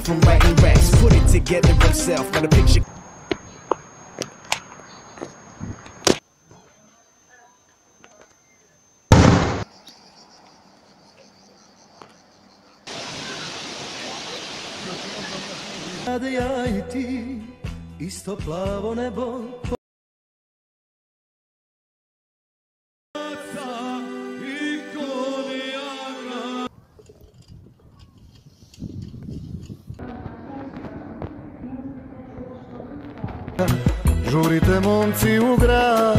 From writing raps, put it together himself, got a picture. Kada ja I ti, isto plavo nebo. Žurite momci u grad.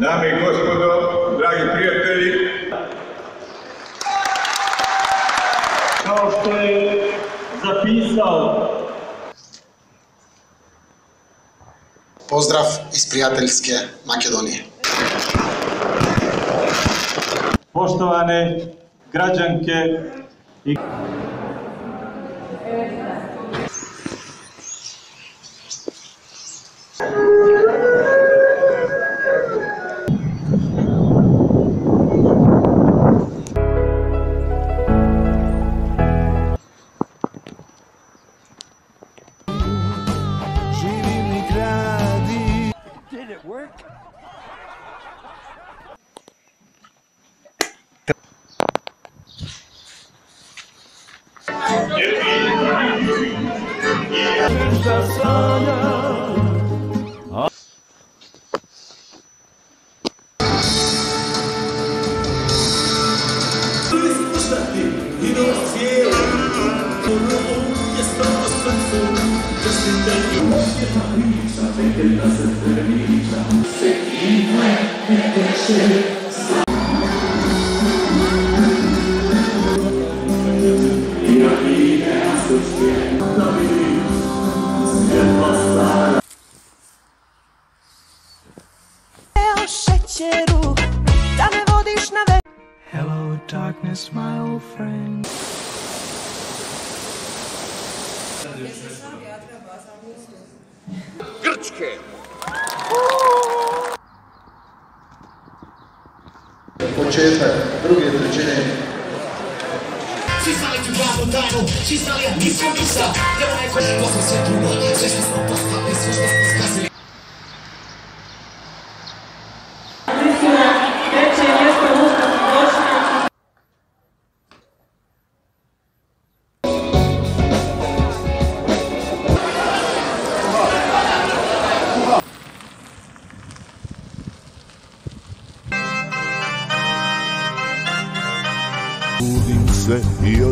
Dame I gospodo, dragi prijatelji, kao što je zapisao pozdrav iz prijateljske Makedonije. Poštovane građanke I Hello darkness my old friend. Grčke. Početak druge trećine. Svi znali tu glavnu tajnu, svi znali ja nisam misa. Jer onaj koji je posle sve drugo, sve što smo postavili, sve što smo skazili.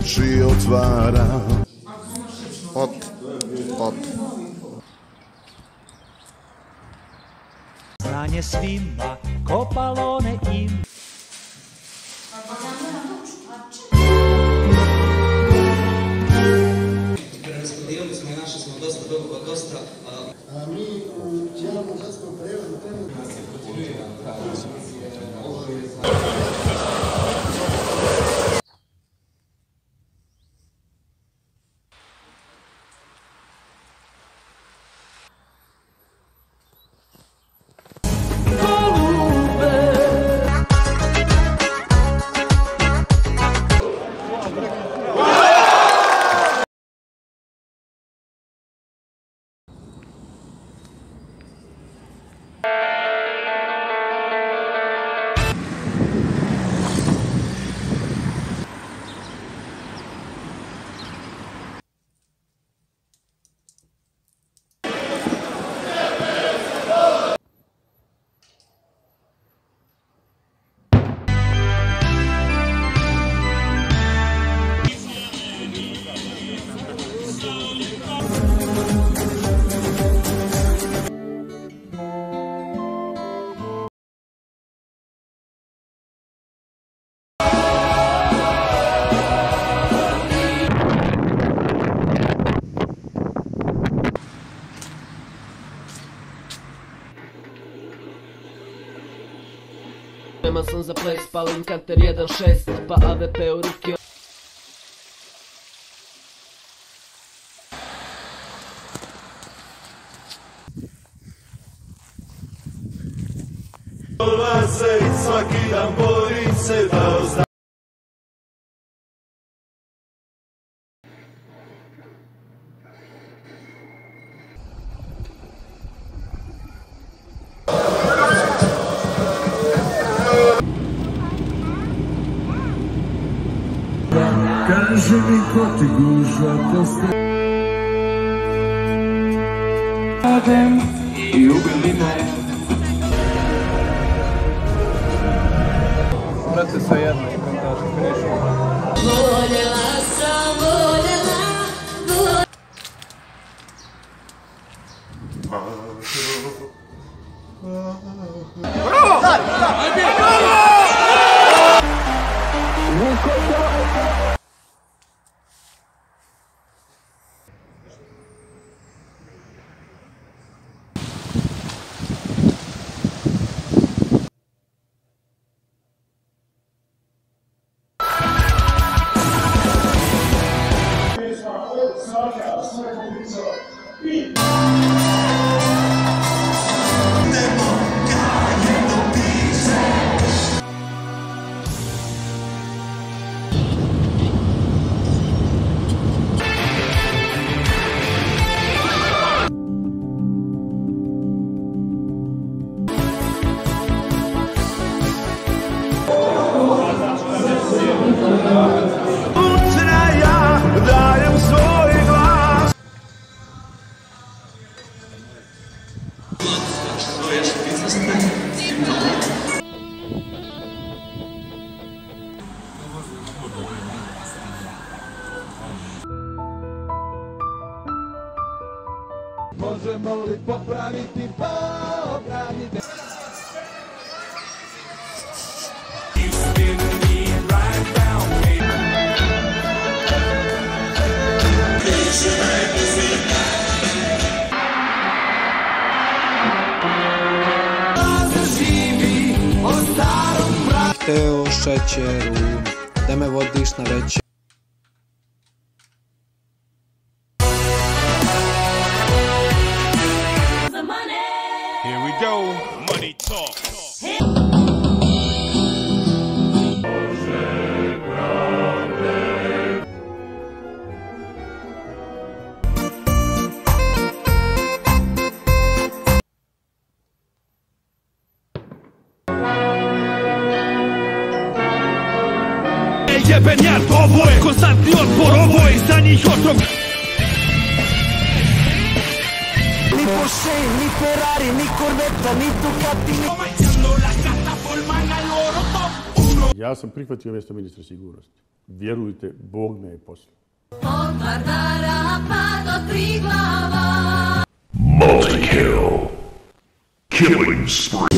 oči otvara. Op, op. Znanje svima, kopalone im. Preraspodijeli smo i našli smo dosta toga, dosta... A mi u cijelom uzadskom prevodu trenutno se kontinuira. Spreman sam za ples, palim kanter 1.6, pa AVP u ruke. Svaki dan borim se da ozdravim. Kaži mi ko ti gužva postoji. Nadam i ubili me. Brate, sve jedno i komentarče, finišu. Voljela sam, voljela. Možemo li popraviti, popraviti? Hteo šećeru, da me vodiš na večer. Here we go, money talk. Jeben jad, ovo je konstantni otpor, ovo je za njih otrov. Ni Porsche, ni Ferrari, ni Corvetta, ni Ducati, ni... Ja sam prihvatio mjesto ministra sigurnosti. vjerujte, Bog me je poslao. Od Vardara pa do Triglava. Multi-kill. Killing spree.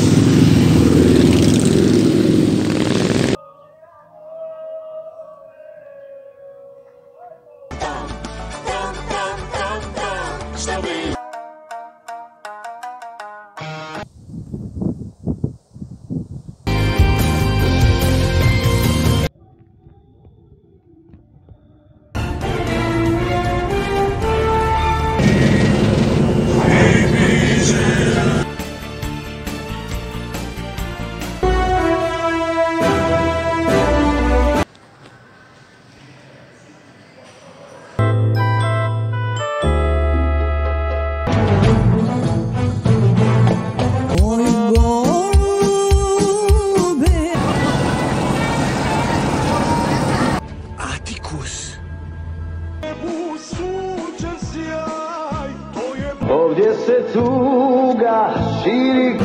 Ovdje se tuga širi.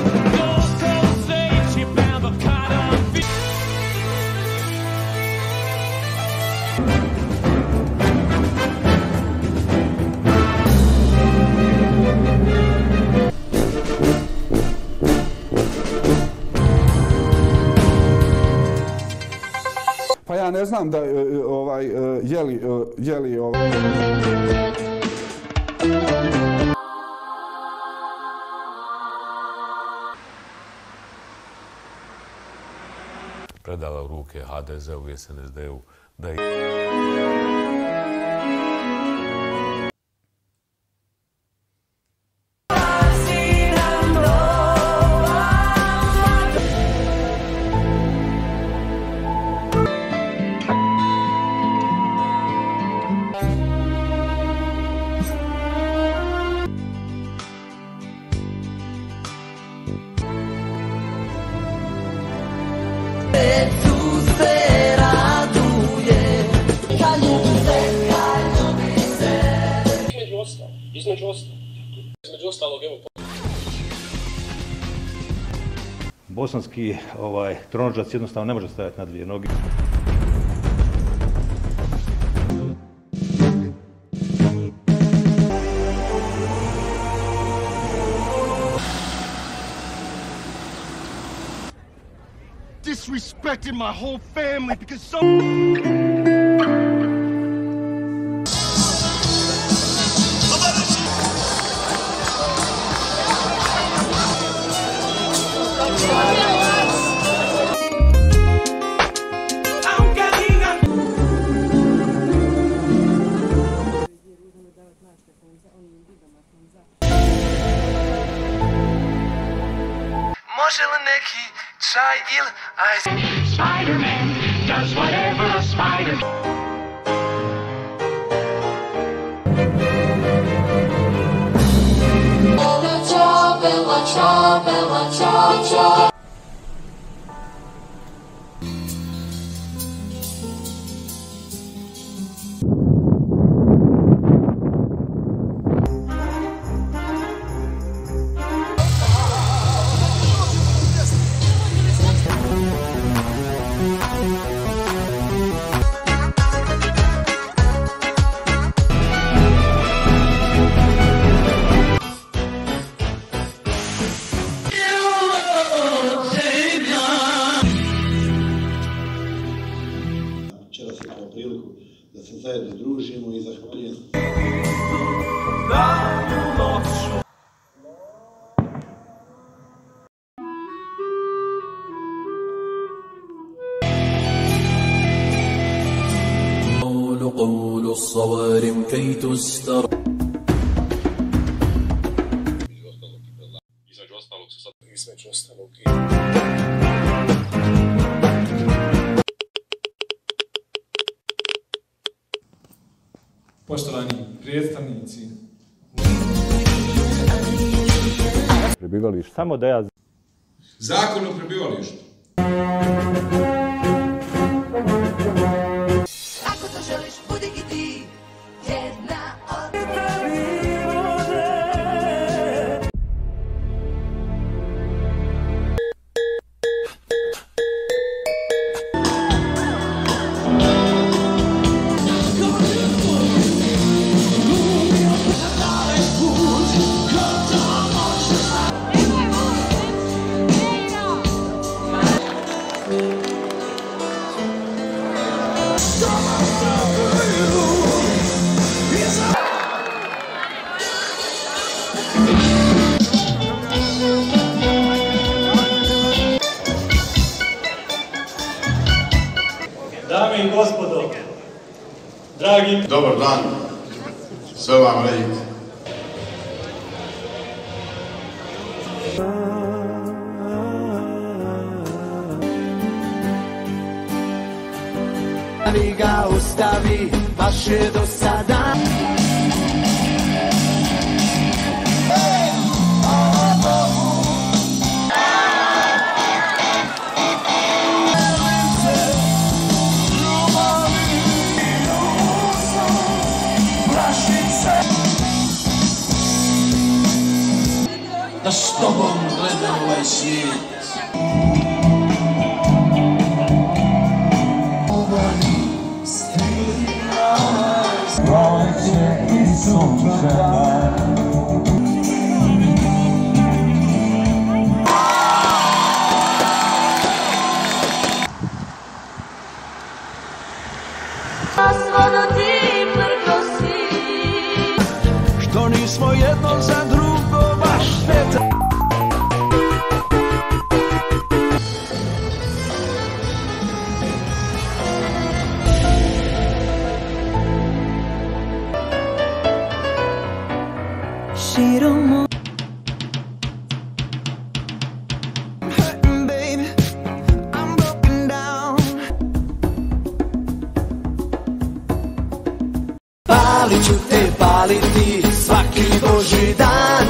Pa ja ne znam da je li predala u ruke HDZ-u i SNSD-u da je... Između ostalog, evo... Bosanski tronožac jednostavno ne može stajati na dvije noge. Disrespecting my whole family because so... Može li neki čaj ili ice? Spider-Man does whatever a spider... Bella ciao, bella ciao, bella ciao, ciao. Priliku da se zajedno družimo i zahvaljujem. قول الصوارم كي تستر. Između ostalog Poštovani predstavnici. Prebivalište. Samo da ja... Zakon o prebivalištu. Ako to želiš, budi i ti jedna od... Dame i gospodo, dragi... Dobar dan, sve vam radite. Vi ga ostavi, baš je do sada. Da s tobom gleda ovaj svijet. Što nismo jedno za drugo baš sveta. Širom Palit ću te paliti svaki Božji dan.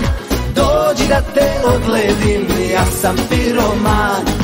Dođi da te odledim, ja sam piroman.